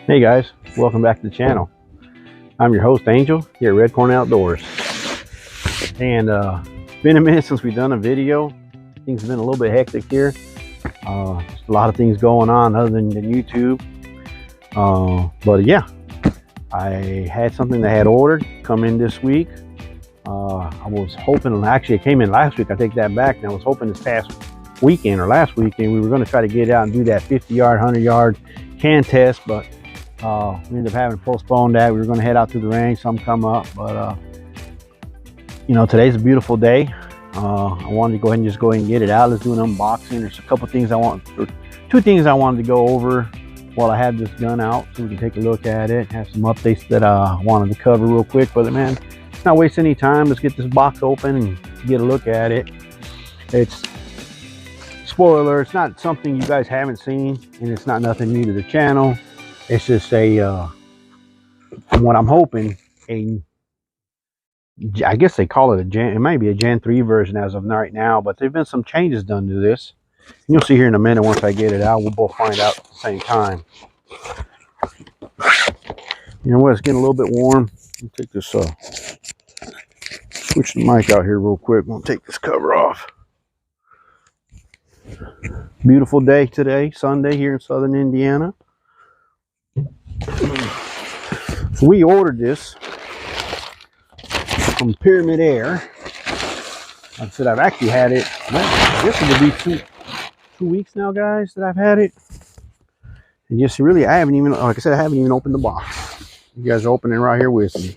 Hey guys, welcome back to the channel. I'm your host Angel here at Red Corn Outdoors. And it's been a minute since we've done a video. Things have been a little bit hectic here. A lot of things going on other than YouTube. But yeah, I had something that I had ordered come in this week. I was hoping, actually it came in last week, I take that back. And I was hoping this past weekend or last weekend we were going to try to get out and do that 50-yard, 100-yard can test, but we ended up having to postpone that. We were going to head out to the range, some come up, but you know, today's a beautiful day. I wanted to go ahead and get it out. Let's do an unboxing. There's a couple things two things I wanted to go over while I had this gun out, so we can take a look at it. Have some updates that I wanted to cover real quick. But man, not waste any time. Let's get this box open and get a look at it. It's, spoiler, it's not something you guys haven't seen, and it's not nothing new to the channel. It's just what I'm hoping, I guess they call it it might be a Gen 3 version as of right now, but there've been some changes done to this. And you'll see here in a minute once I get it out. We'll both find out at the same time. You know what, it's getting a little bit warm. I'll take this, switch the mic out here real quick. I'll take this cover off. Beautiful day today, Sunday here in southern Indiana. So we ordered this from Pyramid Air. Like I said, I've actually had it, well, I guess it would be two weeks now, guys, that I've had it. And just really, I haven't even, like I said, I haven't even opened the box. You guys are opening right here with me.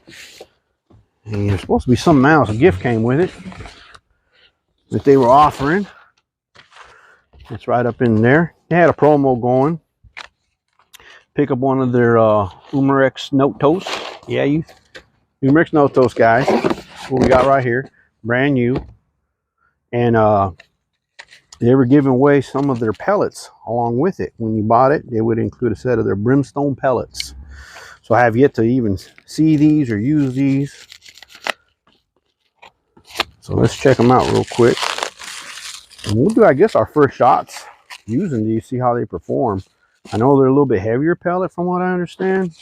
And there's supposed to be something else. A gift came with it that they were offering. It's right up in there. They had a promo going. Pick up one of their Umarex Notos. Yeah, you Umarex Notos, guys. What we got right here, brand new. And they were giving away some of their pellets along with it. When you bought it, they would include a set of their brimstone pellets. So I have yet to even see these or use these. So let's check them out real quick. And we'll do, I guess, our first shots using these, see how they perform. I know they're a little bit heavier pellet from what I understand.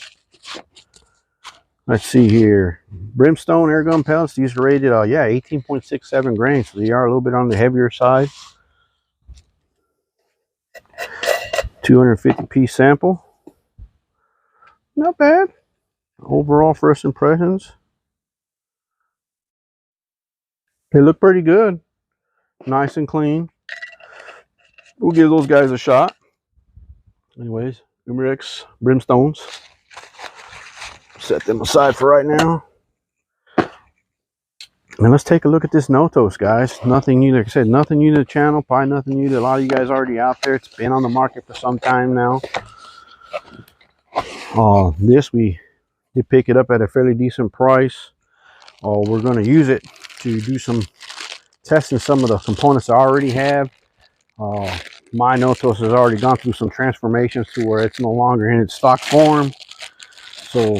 Let's see here. Brimstone air gun pellets. These are rated, 18.67 grains. So they are a little bit on the heavier side. 250 piece sample. Not bad. Overall first impressions. They look pretty good. Nice and clean. We'll give those guys a shot. Anyways, Umarex Brimstones. Set them aside for right now. And let's take a look at this Notos, guys. Nothing new, like I said, nothing new to the channel. Probably nothing new to a lot of you guys already out there. It's been on the market for some time now. This, we did pick it up at a fairly decent price. We're going to use it to do some testing some of the components I already have. My Notos has already gone through some transformations to where it's no longer in its stock form. So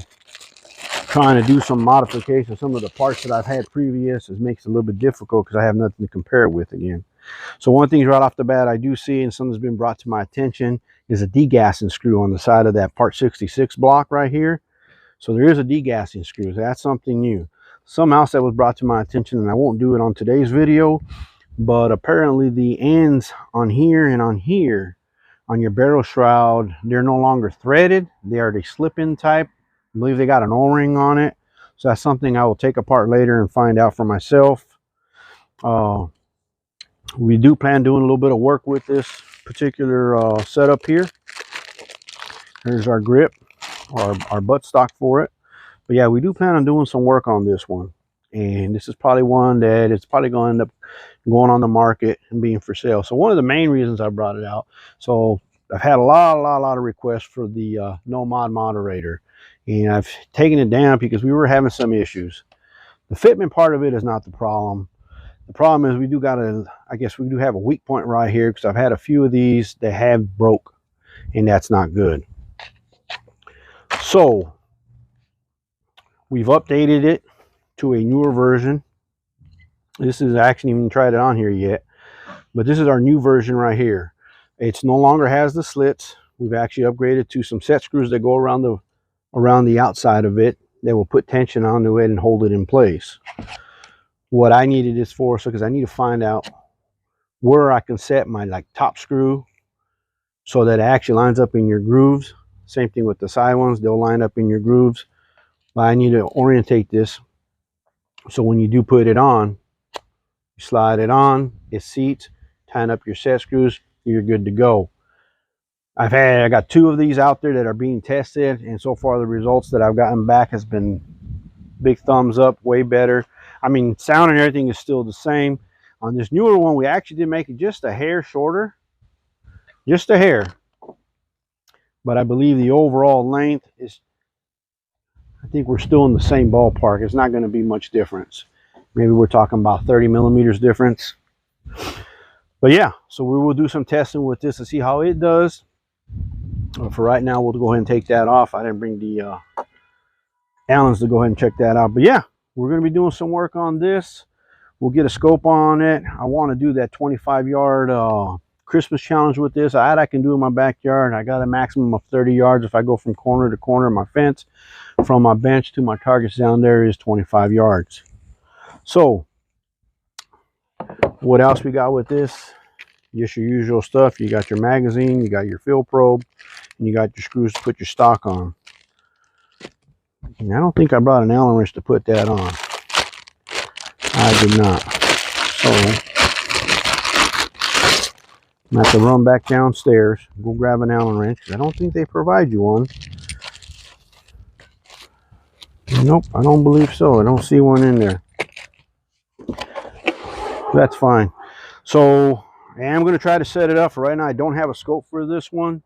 trying to do some modification, some of the parts that I've had previous, makes it a little bit difficult because I have nothing to compare it with again. So one of the things right off the bat I do see, and something's been brought to my attention, is a degassing screw on the side of that part 66 block right here. So there is a degassing screw. That's something new. Something else that was brought to my attention, and I won't do it on today's video, but apparently the ends on here and on here on your barrel shroud, they're no longer threaded. They are the slip-in type. I believe they got an O-ring on it. So that's something I will take apart later and find out for myself. We do plan doing a little bit of work with this particular setup here. Here's our grip, our buttstock for it. But yeah, we do plan on doing some work on this one. And this is probably one that it's probably going to end up going on the market and being for sale. So one of the main reasons I brought it out, so I've had a lot of requests for the no mod moderator, and I've taken it down because we were having some issues. The fitment part of it is not the problem. The problem is we do have a weak point right here, because I've had a few of these that have broke, and that's not good. So we've updated it to a newer version. This is, I actually haven't even tried it on here yet, but this is our new version right here. It's no longer has the slits. We've actually upgraded to some set screws that go around the outside of it that will put tension onto it and hold it in place. What I needed this for, so because I need to find out where I can set my top screw so that it actually lines up in your grooves. Same thing with the side ones, they'll line up in your grooves. But I need to orientate this so when you do put it on, you slide it on, it seats, tighten up your set screws, you're good to go. I got 2 of these out there that are being tested, and so far the results that I've gotten back has been big thumbs up, way better. I mean, sound and everything is still the same. On this newer one, we actually did make it just a hair shorter, just a hair. But I believe the overall length is, I think we're still in the same ballpark. It's not going to be much difference. Maybe we're talking about 30 millimeters difference. But yeah, so we will do some testing with this to see how it does. For right now, we'll go ahead and take that off. I didn't bring the Allens to go ahead and check that out. But yeah, we're going to be doing some work on this. We'll get a scope on it. I want to do that 25-yard Christmas challenge with this. I can do in my backyard. I got a maximum of 30 yards if I go from corner to corner of my fence. From my bench to my targets down there is 25 yards. So what else we got with this? Just your usual stuff. You got your magazine, you got your fill probe, and you got your screws to put your stock on. And I don't think I brought an Allen wrench to put that on. I did not. So I'm going to have to run back downstairs, go grab an Allen wrench, because I don't think they provide you one. Nope, I don't believe so. I don't see one in there. That's fine. So I am going to try to set it up. For right now, I don't have a scope for this one.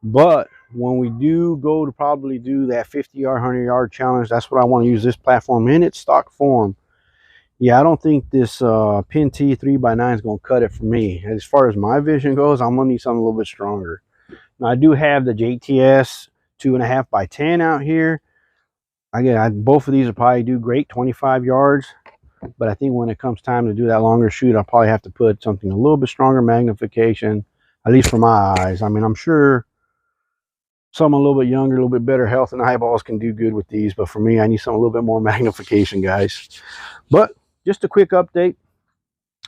But when we do go to probably do that 50-yard, 100-yard challenge, that's what I want to use this platform in its stock form. Yeah, I don't think this Pin T 3x9 is going to cut it for me. As far as my vision goes, I'm going to need something a little bit stronger. Now, I do have the JTS 2.5x10 out here. Again, both of these will probably do great, 25 yards. But I think when it comes time to do that longer shoot, I'll probably have to put something a little bit stronger magnification, at least for my eyes. I mean, I'm sure some a little bit younger, a little bit better health and eyeballs can do good with these. But for me, I need some a little bit more magnification, guys. But just a quick update.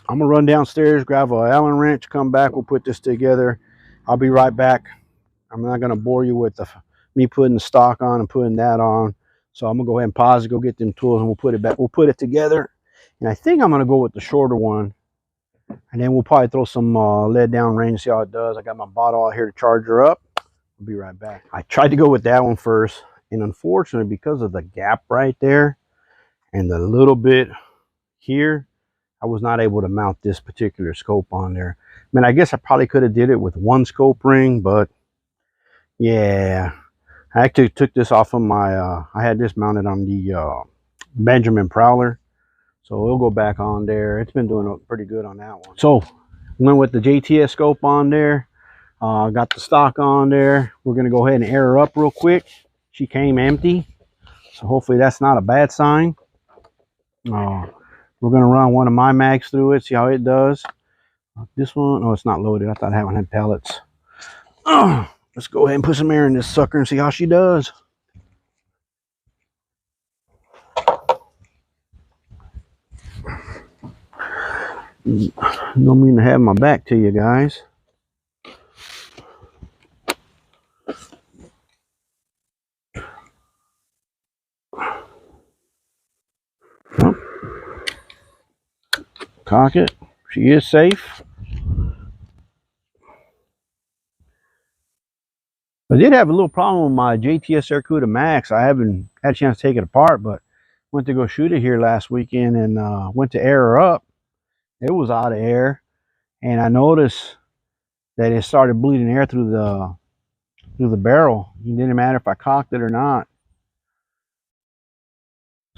I'm going to run downstairs, grab an Allen wrench, come back. We'll put this together. I'll be right back. I'm not going to bore you with me putting the stock on and putting that on. So I'm going to go ahead and pause it, go get them tools, and we'll put it back. We'll put it together. And I think I'm going to go with the shorter one. And then we'll probably throw some lead down range, see how it does. I got my bottle out here to charge her up. I'll be right back. I tried to go with that one first. And unfortunately, because of the gap right there and the little bit here, I was not able to mount this particular scope on there. I mean, I guess I probably could have did it with one scope ring, but yeah. I actually took this off of my, I had this mounted on the Benjamin Prowler. So it'll go back on there. It's been doing pretty good on that one. So went with the JTS scope on there. Got the stock on there. We're going to go ahead and air her up real quick. She came empty. So hopefully that's not a bad sign. We're going to run one of my mags through it, see how it does. This one, oh, it's not loaded. I thought I had pellets. Let's go ahead and put some air in this sucker and see how she does. No mean to have my back to you guys. Oh. Cock it. She is safe. I did have a little problem with my JTS Aircuda Max. I haven't had a chance to take it apart, but went to go shoot it here last weekend and went to air her up. It was out of air, and I noticed that it started bleeding air through the barrel. It didn't matter if I cocked it or not.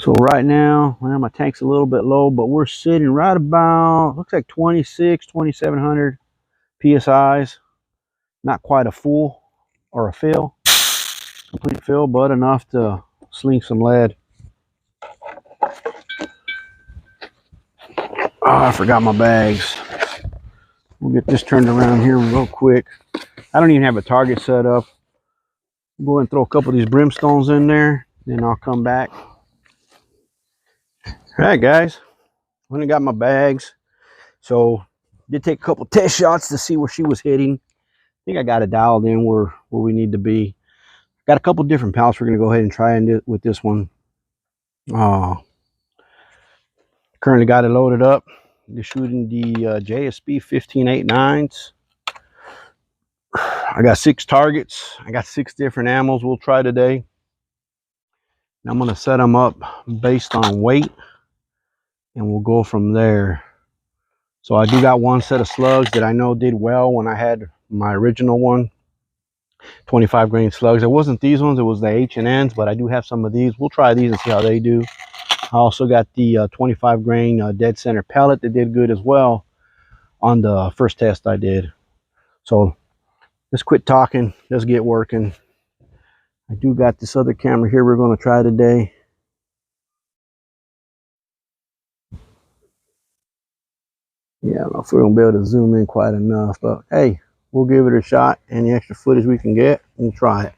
So right now, well, my tank's a little bit low, but we're sitting right about, looks like 2,700 PSIs. Not quite a full or a fill, complete fill, but enough to sling some lead. Oh, I forgot my bags. We'll get this turned around here real quick. I don't even have a target set up. Go ahead and throw a couple of these brimstones in there, then I'll come back. All right, guys. When I got my bags, so did take a couple test shots to see where she was hitting. I think I got it dialed in where we need to be. Got a couple different pallets. We're gonna go ahead and try and do with this one. Currently got it loaded up. Just shooting the JSB 1589s. I got 6 targets. I got 6 different ammos we'll try today. And I'm gonna set them up based on weight, and we'll go from there. So I do got one set of slugs that I know did well when I had my original one, 25 grain slugs. It wasn't these ones, it was the H&Ns, but I do have some of these. We'll try these and see how they do. I also got the 25 grain dead center pellet that did good as well on the first test I did. So let's quit talking, let's get working. I do got this other camera here we're going to try today. Yeah, I don't know if we're going to be able to zoom in quite enough, but hey, we'll give it a shot. Any extra footage we can get, we'll try it.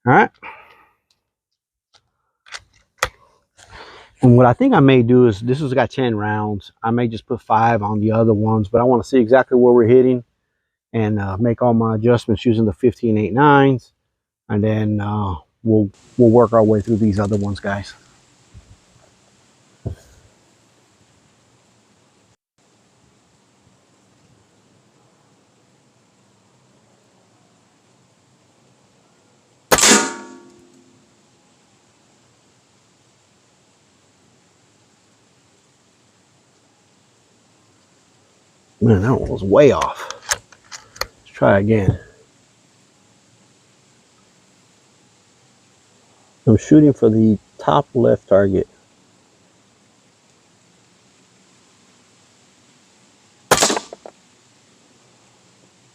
All right. And what I think I may do is, this has got 10 rounds. I may just put 5 on the other ones, but I want to see exactly where we're hitting and make all my adjustments using the 1589s. And then we'll work our way through these other ones, guys. Man, that one was way off. Let's try again. I'm shooting for the top left target.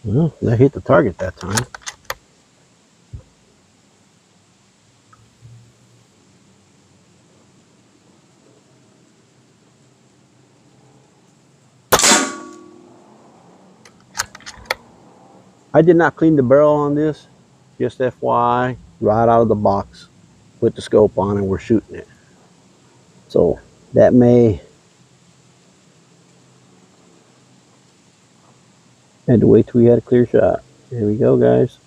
Well, that hit the target that time. I did not clean the barrel on this, just FYI, right out of the box. Put the scope on and we're shooting it. So that may, had to wait till we had a clear shot. There we go, guys.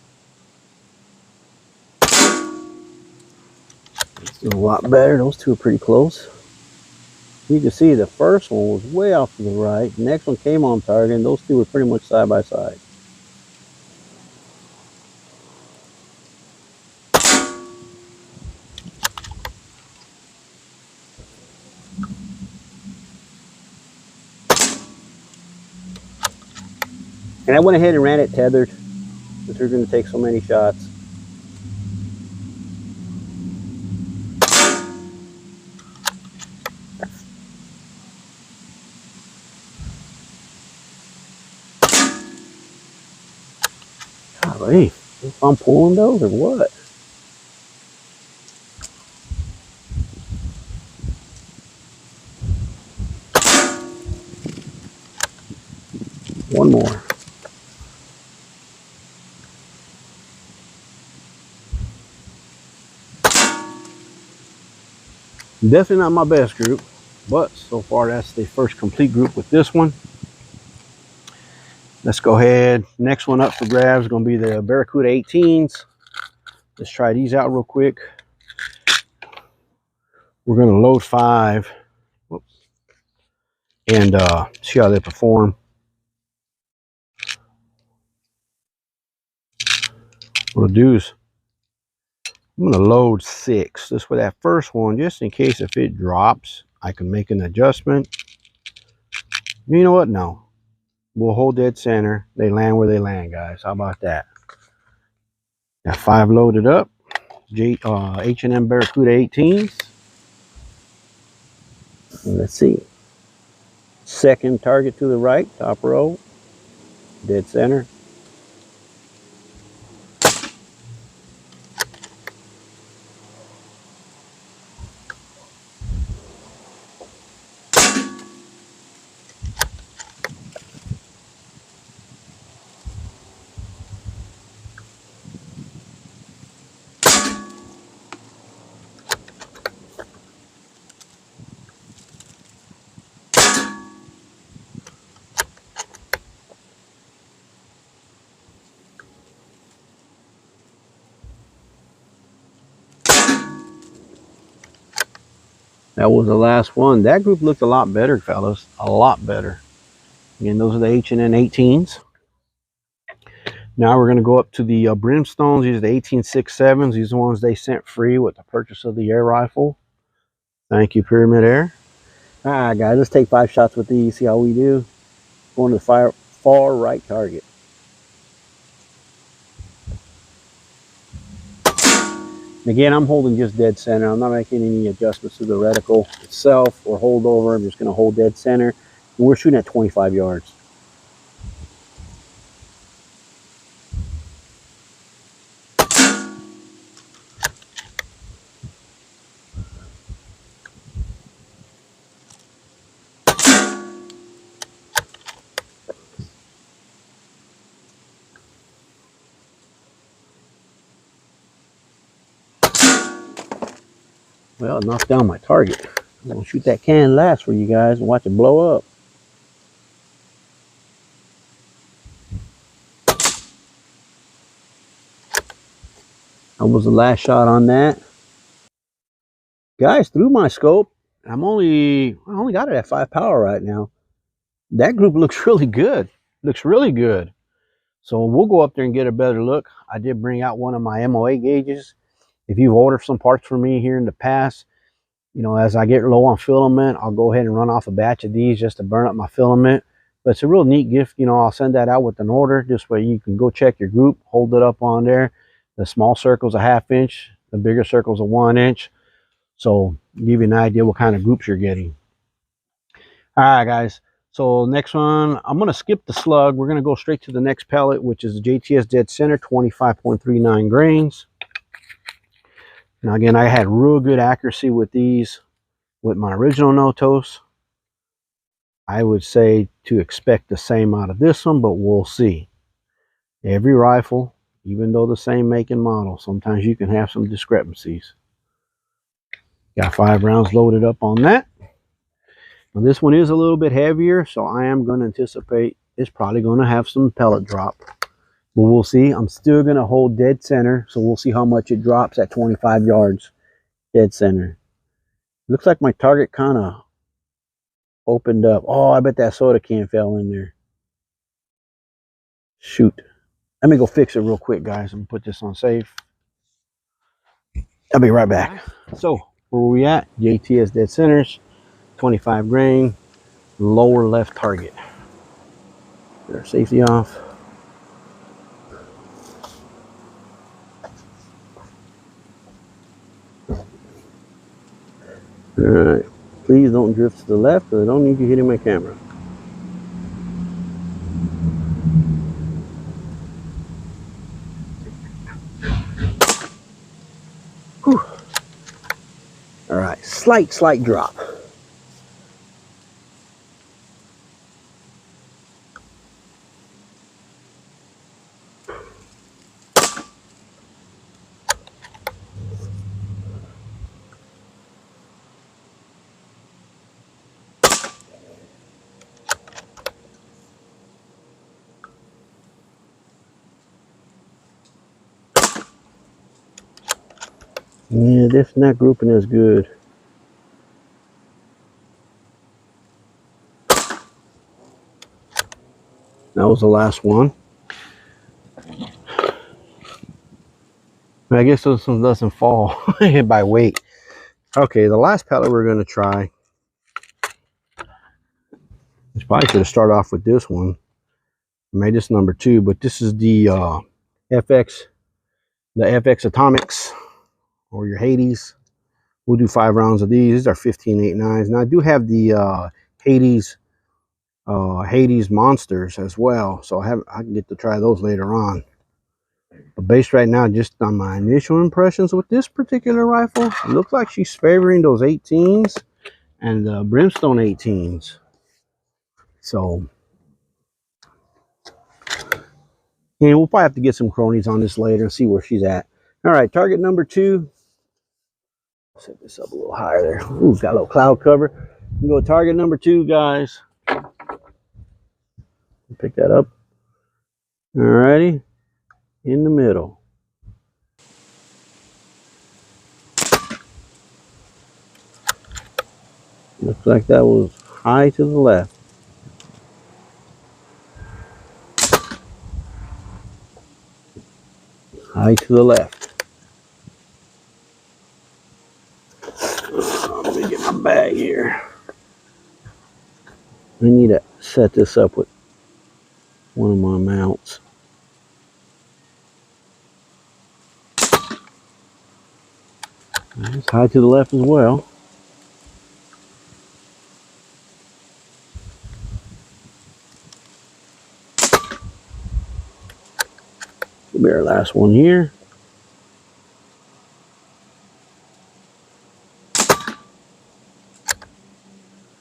It's a lot better. Those two are pretty close. You can see the first one was way off to the right. The next one came on target, and those two were pretty much side by side. And I went ahead and ran it tethered, because we're going to take so many shots. Golly, if I'm pulling those or what? One more. Definitely not my best group, but so far that's the first complete group with this one. Let's go ahead. Next one up for grabs is going to be the Barracuda 18s. Let's try these out real quick. We're going to load 5 and see how they perform. What I'll do is I'm going to load 6. This for that first one, just in case if it drops, I can make an adjustment. You know what? No. We'll hold dead center. They land where they land, guys. How about that? Got 5 loaded up. H&M Barracuda 18s. And let's see. Second target to the right, top row. Dead center. That was the last one. That group looked a lot better, fellas. A lot better. Again, those are the H&N 18s. Now we're going to go up to the Brimstones. These are the 1867s. These are the ones they sent free with the purchase of the air rifle. Thank you, Pyramid Air. All right, guys, let's take 5 shots with these. See how we do. Going to the far right target. Again, I'm holding just dead center. I'm not making any adjustments to the reticle itself or hold over. I'm just going to hold dead center. And we're shooting at 25 yards. Well, it knocked down my target. I'm going to shoot that can last for you guys and watch it blow up. That was the last shot on that. Guys, through my scope, I only got it at 5 power right now. That group looks really good. Looks really good. So we'll go up there and get a better look. I did bring out one of my MOA gauges. If you've ordered some parts from me here in the past, you know, as I get low on filament, I'll go ahead and run off a batch of these just to burn up my filament. But it's a real neat gift. You know, I'll send that out with an order. This way you can go check your group, hold it up on there. The small circle's a 1/2 inch. The bigger circle's a 1 inch. So give you an idea what kind of groups you're getting. All right, guys. So next one, I'm going to skip the slug. We're going to go straight to the next pellet, which is the JTS Dead Center, 25.39 grains. Now, again, I had real good accuracy with these with my original Notos. I would say to expect the same out of this one, but we'll see. Every rifle, even though the same make and model, sometimes you can have some discrepancies. Got 5 rounds loaded up on that. Now, this one is a little bit heavier, so I am going to anticipate it's probably going to have some pellet drop. But we'll see. I'm still going to hold dead center, so we'll see how much it drops at 25 yards dead center. Looks like my target kind of opened up. Oh, I bet that soda can fell in there. Shoot. Let me go fix it real quick, guys. I'm going to put this on safe. I'll be right back. So, where are we at? JTS Dead Centers, 25 grain, lower left target. Get our safety off. Alright, please don't drift to the left because I don't need you hitting my camera. Alright, slight drop. Yeah, this not grouping is good. That was the last one. I guess this one doesn't fall by weight. Okay, the last pellet we're going to try. I probably should have started off with this one. I made this number 2, but this is the FX Atomics, or your Hades. We'll do 5 rounds of these. These are 15.89s. Now I do have the Hades Monsters as well, so I can get to try those later on. But based right now, just on my initial impressions with this particular rifle, it looks like she's favoring those 18s and the Brimstone 18s. So, and we'll probably have to get some cronies on this later and see where she's at. All right, target number 2. Set this up a little higher there. Ooh, got a little cloud cover. We go target number 2, guys. Pick that up. All righty, in the middle. Looks like that was high to the left. High to the left. Let me get my bag here. I need to set this up with one of my mounts. It's high to the left as well. It'll be our last one here.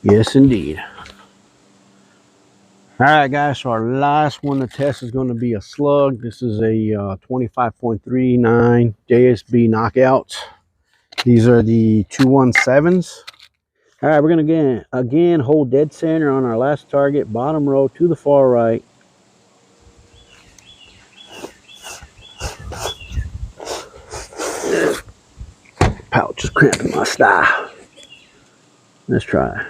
Yes, indeed. All right, guys, so our last one to test is going to be a slug. This is a 25.39 JSB knockouts. These are the 217s. All right, we're going to again hold dead center on our last target, bottom row to the far right. Pouch is cramping my style. Let's try.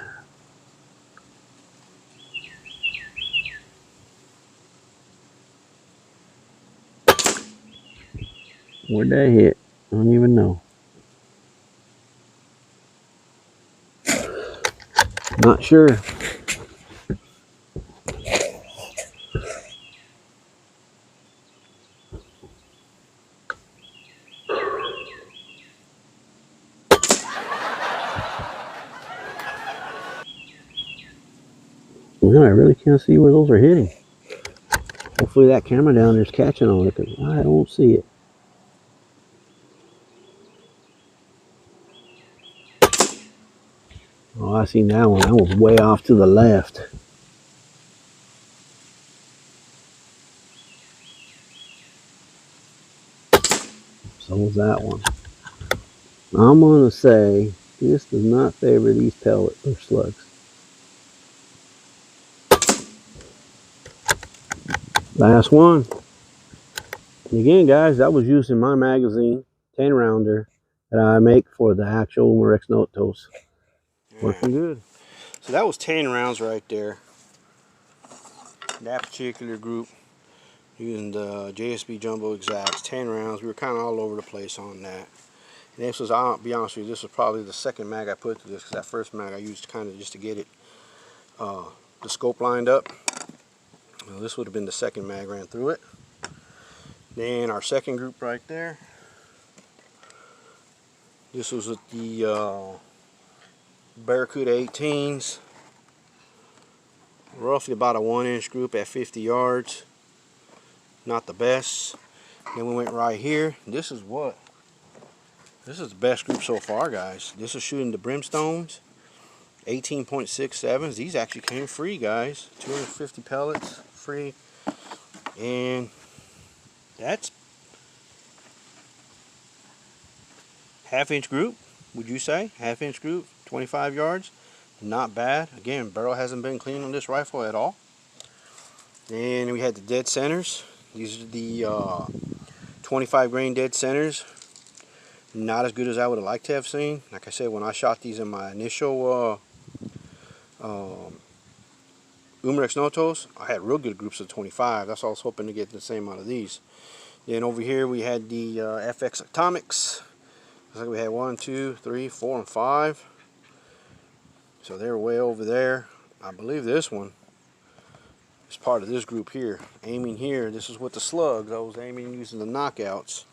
Where'd that hit? I don't even know. Not sure. Well, I really can't see where those are hitting. Hopefully that camera down there is catching on it, because I don't see it. Oh, I seen that one. That was way off to the left. So was that one. I'm going to say this does not favor these pellet or slugs. Last one. And again, guys, that was using my magazine, 10 rounder, that I make for the actual Notos. Working good. So that was 10 rounds right there. That particular group, using the JSB Jumbo Exacts, 10 rounds. We were kind of all over the place on that. And this was, I'll be honest with you, this was probably the second mag I put to this, because that first mag I used kind of just to get it, the scope lined up. Well, this would have been the second mag ran through it. Then our second group right there. This was with the Barracuda 18s. Roughly about a 1-inch group at 50 yards. Not the best. Then we went right here. This is the best group so far, guys. This is shooting the Brimstones. 18.67s. These actually came free, guys. 250 pellets free. And that's half-inch group, would you say? Half-inch group, 25 yards. Not bad. Again, barrel hasn't been clean on this rifle at all. And we had the dead centers. These are the 25 grain dead centers. Not as good as I would have liked to have seen. Like I said, when I shot these in my initial Notos, I had real good groups of 25. That's why I was hoping to get the same out of these. Then over here we had the FX Atomics. Looks like we had 1, 2, 3, 4, and 5. So they're way over there. I believe this one is part of this group here. Aiming here, this is with the slugs. I was aiming using the knockouts.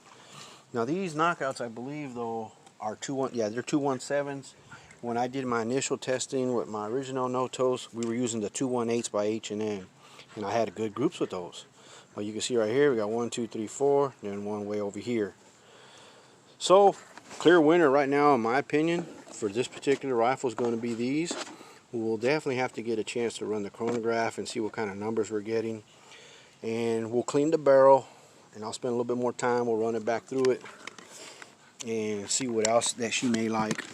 Now these knockouts, I believe though, are they're 217s. When I did my initial testing with my original Notos, we were using the 218s by H&M, and I had good groups with those. Well, you can see right here, we got 1, 2, 3, 4, and one way over here. So, clear winner right now, in my opinion, for this particular rifle is going to be these. We'll definitely have to get a chance to run the chronograph and see what kind of numbers we're getting. And we'll clean the barrel, and I'll spend a little bit more time. We'll run it back through it and see what else that she may like.